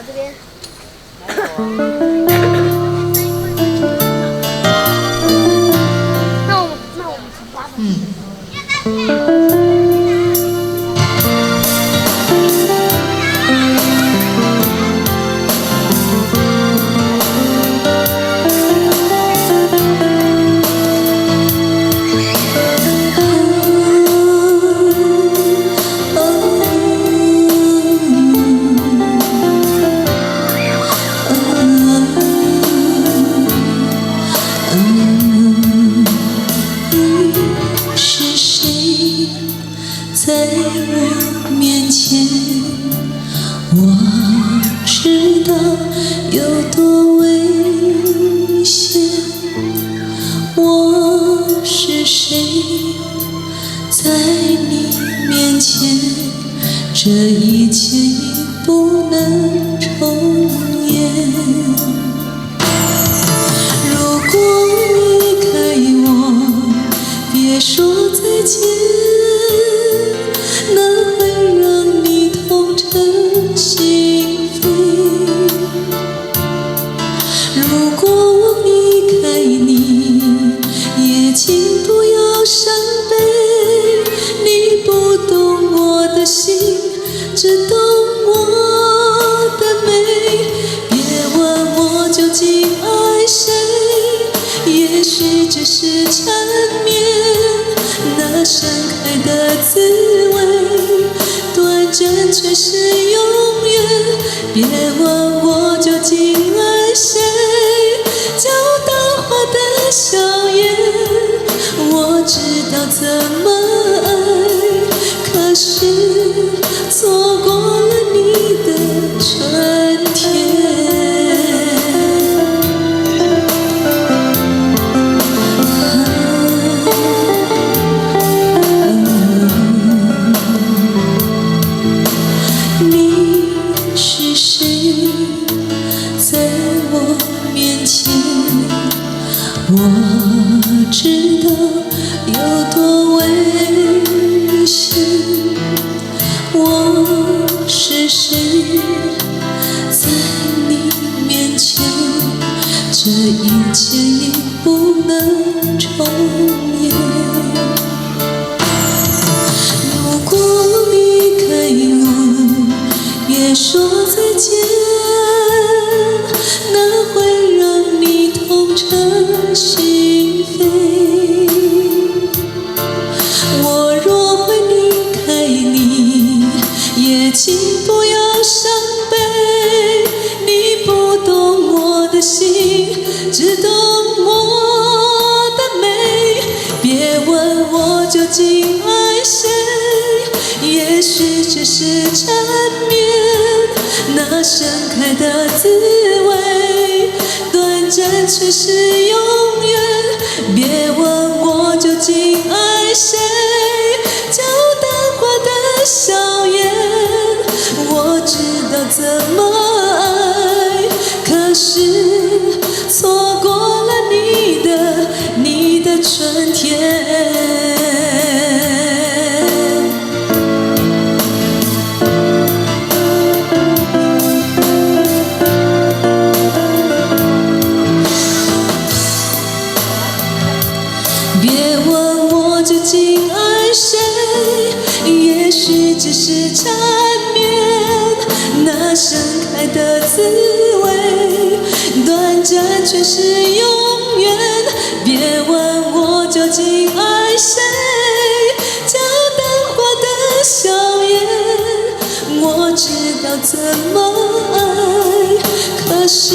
这边。那我们从八分。是谁在我面前？我知道有多危险。我是谁在你面前？这一切已不能重演。如果离开我，别说再见，那会让你痛彻心扉。如果我离开你，也请不要伤悲。你不懂我的心，只懂我的美。别问我究竟爱谁，也许只是缠绵。那盛开的滋味，短暂却是永远。别问我究竟爱谁，叫淡化的笑颜。我知道怎么爱，可是错过了你的春天。我知道有多危险。我是谁在你面前？这一切已不能重演。如果离开我，别说再见，那会让你痛彻心扉。我若会离开你，也请不要伤悲。你不懂我的心，只懂我的美。别问我究竟爱谁，也许只是缠绵。那盛开的滋味，短暂却是永远。别问我究竟爱谁，叫淡化的笑颜。我知道怎么爱，可是错过了你的春天。别问我究竟爱谁，也许只是缠绵。那盛开的滋味，短暂却是永远。别问我究竟爱谁，叫淡化的笑颜。我知道怎么爱，可是